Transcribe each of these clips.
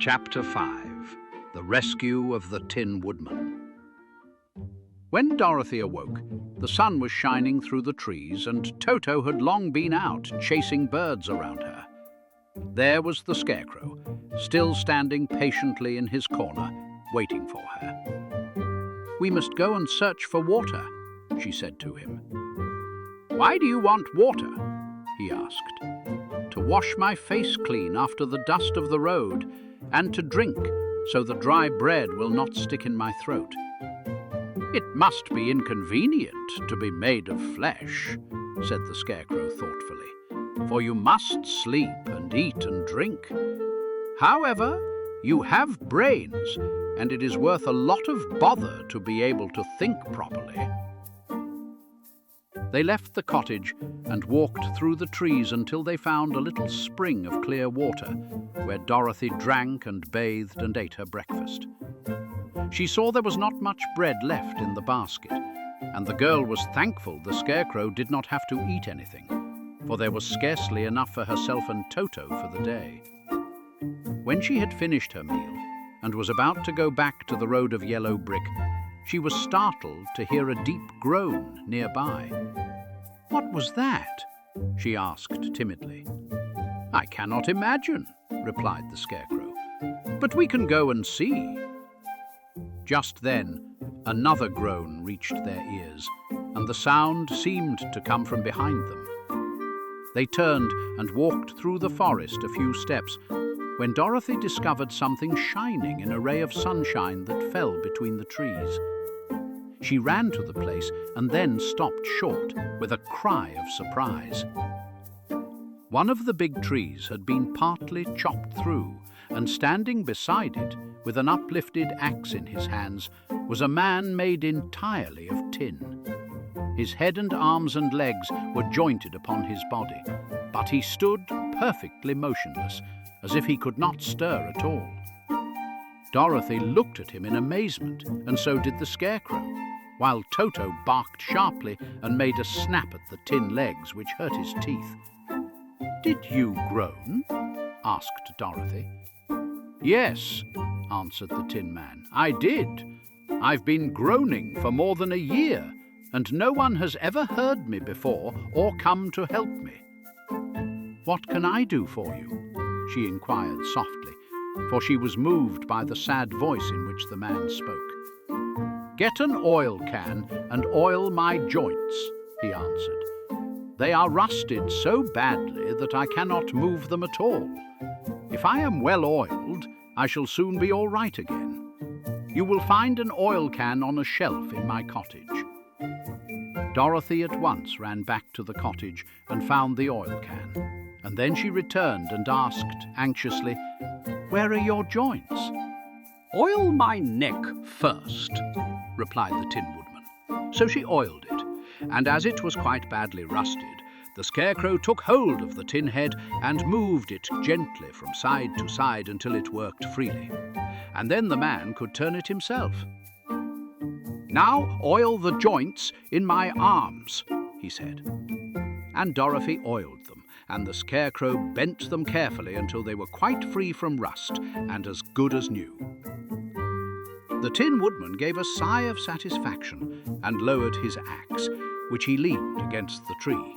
Chapter 5. The Rescue of the Tin Woodman. When Dorothy awoke, the sun was shining through the trees and Toto had long been out chasing birds around her. There was the Scarecrow, still standing patiently in his corner, waiting for her. "We must go and search for water," she said to him. "Why do you want water?" he asked. "To wash my face clean after the dust of the road, and to drink, so the dry bread will not stick in my throat." "It must be inconvenient to be made of flesh," said the Scarecrow thoughtfully, "for you must sleep and eat and drink. However, you have brains, and it is worth a lot of bother to be able to think properly." They left the cottage and walked through the trees until they found a little spring of clear water, where Dorothy drank and bathed and ate her breakfast. She saw there was not much bread left in the basket, and the girl was thankful the Scarecrow did not have to eat anything, for there was scarcely enough for herself and Toto for the day. When she had finished her meal and was about to go back to the road of yellow brick, she was startled to hear a deep groan nearby. "What was that?" she asked timidly. "I cannot imagine," replied the Scarecrow, "but we can go and see." Just then, another groan reached their ears, and the sound seemed to come from behind them. They turned and walked through the forest a few steps, when Dorothy discovered something shining in a ray of sunshine that fell between the trees. She ran to the place and then stopped short with a cry of surprise. One of the big trees had been partly chopped through, and standing beside it, with an uplifted axe in his hands, was a man made entirely of tin. His head and arms and legs were jointed upon his body, but he stood perfectly motionless, as if he could not stir at all. Dorothy looked at him in amazement, and so did the Scarecrow, while Toto barked sharply and made a snap at the tin legs, which hurt his teeth. "Did you groan?" asked Dorothy. "Yes," answered the Tin Man, "I did. I've been groaning for more than a year, and no one has ever heard me before or come to help me." "What can I do for you?" she inquired softly, for she was moved by the sad voice in which the man spoke. "Get an oil can and oil my joints," he answered. "They are rusted so badly that I cannot move them at all. If I am well oiled, I shall soon be all right again. You will find an oil can on a shelf in my cottage." Dorothy at once ran back to the cottage and found the oil can, and then she returned and asked anxiously, "Where are your joints?" "Oil my neck first," replied the Tin Woodman. So she oiled it, and as it was quite badly rusted, the Scarecrow took hold of the tin head and moved it gently from side to side until it worked freely, and then the man could turn it himself. "Now oil the joints in my arms," he said. And Dorothy oiled them, and the Scarecrow bent them carefully until they were quite free from rust and as good as new. The Tin Woodman gave a sigh of satisfaction and lowered his axe, which he leaned against the tree.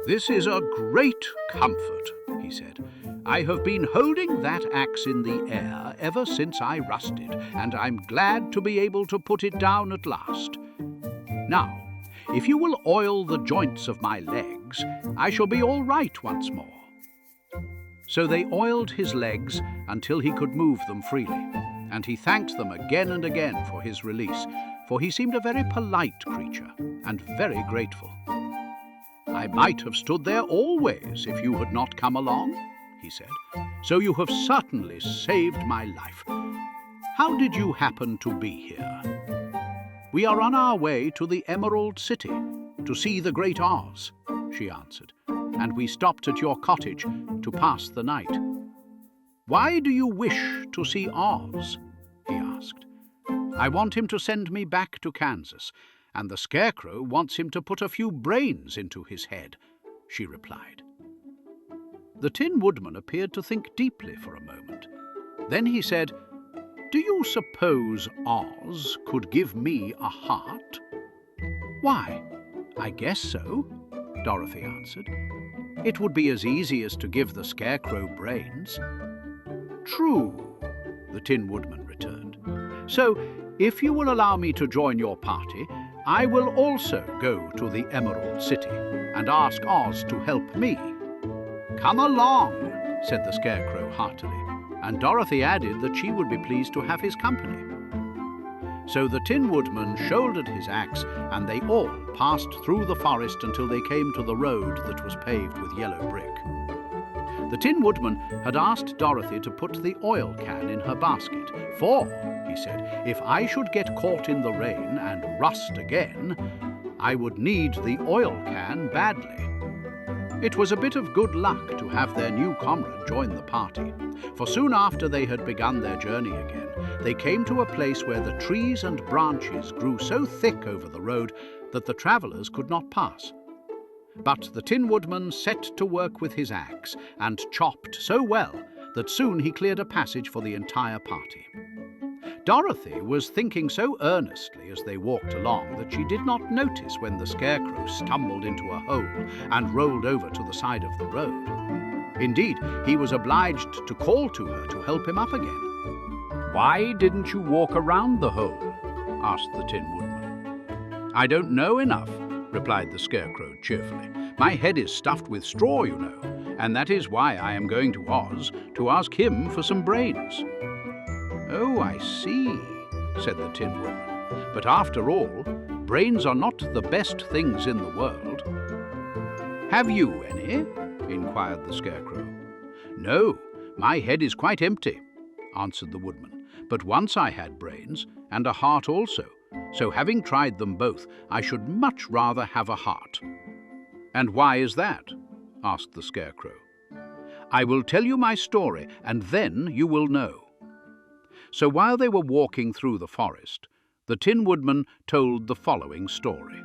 "This is a great comfort," he said. "I have been holding that axe in the air ever since I rusted, and I'm glad to be able to put it down at last. Now, if you will oil the joints of my legs, I shall be all right once more." So they oiled his legs until he could move them freely, and he thanked them again and again for his release, for he seemed a very polite creature and very grateful. "I might have stood there always if you had not come along," he said, "so you have certainly saved my life. How did you happen to be here?" "We are on our way to the Emerald City to see the Great Oz," she answered, "and we stopped at your cottage to pass the night." "Why do you wish to see Oz?" he asked. "I want him to send me back to Kansas, and the Scarecrow wants him to put a few brains into his head," she replied. The Tin Woodman appeared to think deeply for a moment, Then he said, "Do you suppose Oz could give me a heart?" "Why, I guess so," Dorothy answered. "It would be as easy as to give the Scarecrow brains." "True," the Tin Woodman returned. "So, if you will allow me to join your party, I will also go to the Emerald City and ask Oz to help me." "Come along," said the Scarecrow heartily, and Dorothy added that she would be pleased to have his company. So the Tin Woodman shouldered his axe, and they all passed through the forest until they came to the road that was paved with yellow brick. The Tin Woodman had asked Dorothy to put the oil can in her basket, for, he said, if I should get caught in the rain and rust again, I would need the oil can badly. It was a bit of good luck to have their new comrade join the party, for soon after they had begun their journey again, they came to a place where the trees and branches grew so thick over the road that the travellers could not pass. But the Tin Woodman set to work with his axe and chopped so well that soon he cleared a passage for the entire party. Dorothy was thinking so earnestly as they walked along that she did not notice when the Scarecrow stumbled into a hole and rolled over to the side of the road. Indeed, he was obliged to call to her to help him up again. "Why didn't you walk around the hole?" asked the Tin Woodman. "I don't know enough," replied the Scarecrow cheerfully. "My head is stuffed with straw, you know, and that is why I am going to Oz to ask him for some brains." "Oh, I see," said the Tin Woodman. "But after all, brains are not the best things in the world." "Have you any?" inquired the Scarecrow. "No, my head is quite empty," answered the Woodman. "But once I had brains, and a heart also, so having tried them both, I should much rather have a heart." "And why is that?" asked the Scarecrow. "I will tell you my story, and then you will know." So while they were walking through the forest, the Tin Woodman told the following story.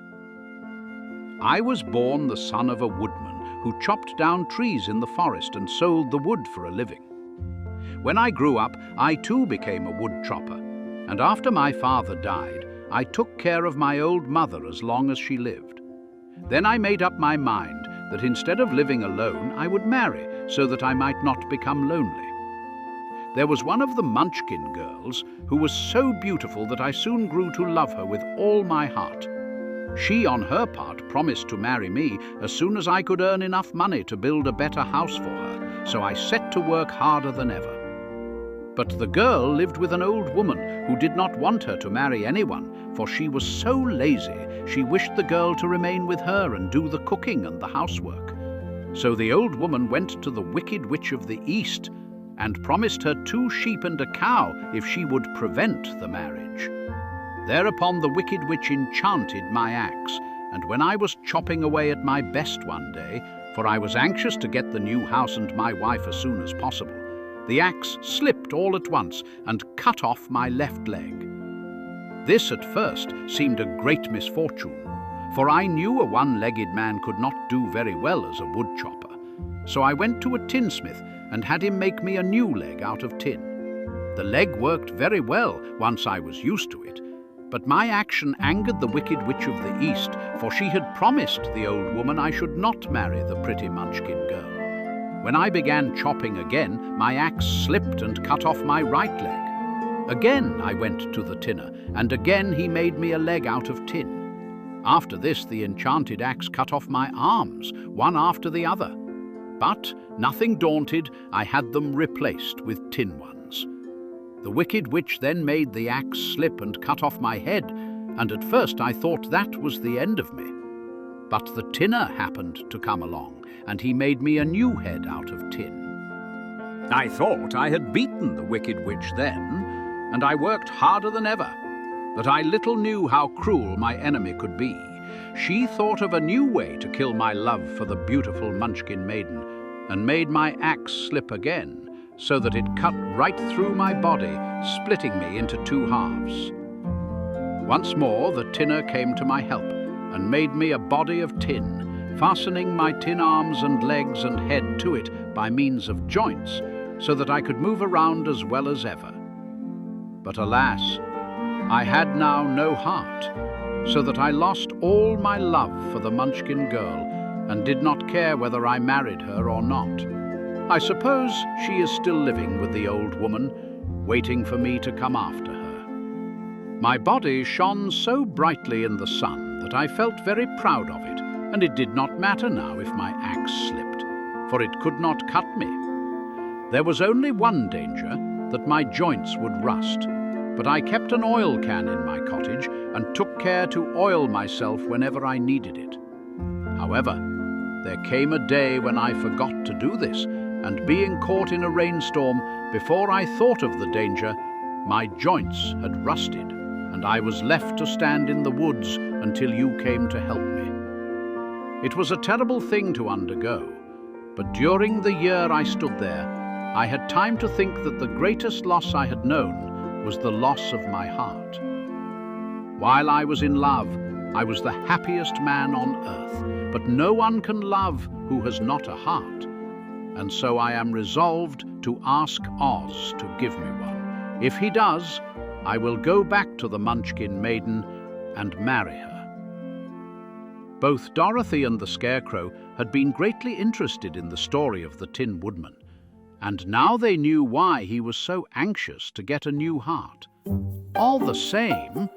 "I was born the son of a woodman who chopped down trees in the forest and sold the wood for a living. When I grew up, I too became a wood chopper, and after my father died, I took care of my old mother as long as she lived. Then I made up my mind that instead of living alone, I would marry so that I might not become lonely. There was one of the Munchkin girls who was so beautiful that I soon grew to love her with all my heart. She, on her part, promised to marry me as soon as I could earn enough money to build a better house for her, so I set to work harder than ever. But the girl lived with an old woman who did not want her to marry anyone, for she was so lazy she wished the girl to remain with her and do the cooking and the housework. So the old woman went to the Wicked Witch of the East and promised her 2 sheep and a cow if she would prevent the marriage. Thereupon the Wicked Witch enchanted my axe, and when I was chopping away at my best one day, for I was anxious to get the new house and my wife as soon as possible, the axe slipped all at once and cut off my left leg. This at first seemed a great misfortune, for I knew a one-legged man could not do very well as a wood chopper. So I went to a tinsmith and had him make me a new leg out of tin. The leg worked very well once I was used to it, but my action angered the Wicked Witch of the East, for she had promised the old woman I should not marry the pretty Munchkin girl. When I began chopping again, my axe slipped and cut off my right leg. Again I went to the tinner, and again he made me a leg out of tin. After this, the enchanted axe cut off my arms, one after the other. But, nothing daunted, I had them replaced with tin ones. The Wicked Witch then made the axe slip and cut off my head, and at first I thought that was the end of me. But the tinner happened to come along, and he made me a new head out of tin. I thought I had beaten the Wicked Witch then, and I worked harder than ever. But I little knew how cruel my enemy could be. She thought of a new way to kill my love for the beautiful Munchkin maiden, and made my axe slip again, so that it cut right through my body, splitting me into 2 halves. Once more the tinner came to my help, and made me a body of tin, fastening my tin arms and legs and head to it by means of joints, so that I could move around as well as ever. But alas, I had now no heart, so that I lost all my love for the Munchkin girl and did not care whether I married her or not. I suppose she is still living with the old woman, waiting for me to come after her. My body shone so brightly in the sun that I felt very proud of it, and it did not matter now if my axe slipped, for it could not cut me. There was only one danger, that my joints would rust, but I kept an oil can in my cottage and took care to oil myself whenever I needed it. However, there came a day when I forgot to do this, and being caught in a rainstorm, before I thought of the danger, my joints had rusted, and I was left to stand in the woods until you came to help me. It was a terrible thing to undergo, but during the year I stood there, I had time to think that the greatest loss I had known was the loss of my heart. While I was in love, I was the happiest man on earth, but no one can love who has not a heart, and so I am resolved to ask Oz to give me one. If he does, I will go back to the Munchkin maiden and marry her. Both Dorothy and the Scarecrow had been greatly interested in the story of the Tin Woodman, and now they knew why he was so anxious to get a new heart. "All the same,"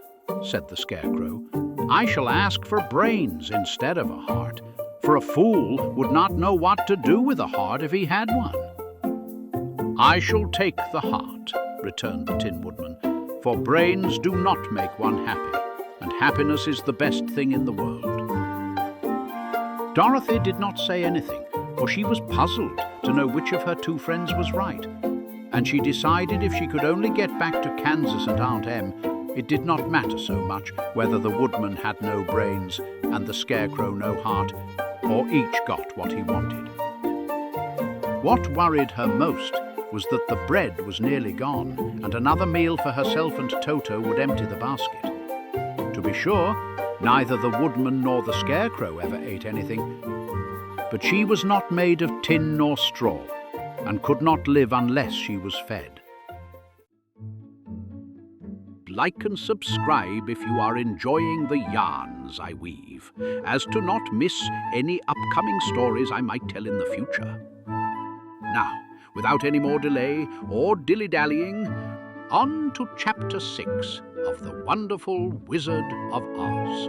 said the Scarecrow, "I shall ask for brains instead of a heart, for a fool would not know what to do with a heart if he had one." "I shall take the heart," returned the Tin Woodman, "for brains do not make one happy, and happiness is the best thing in the world." Dorothy did not say anything, for she was puzzled to know which of her two friends was right, and she decided if she could only get back to Kansas and Aunt Em, it did not matter so much whether the Woodman had no brains and the Scarecrow no heart, or each got what he wanted. What worried her most was that the bread was nearly gone, and another meal for herself and Toto would empty the basket. To be sure, neither the Woodman nor the Scarecrow ever ate anything, but she was not made of tin nor straw, and could not live unless she was fed. Like and subscribe if you are enjoying the yarns I weave, as to not miss any upcoming stories I might tell in the future. Now, without any more delay or dilly-dallying, on to Chapter 6 of The Wonderful Wizard of Oz.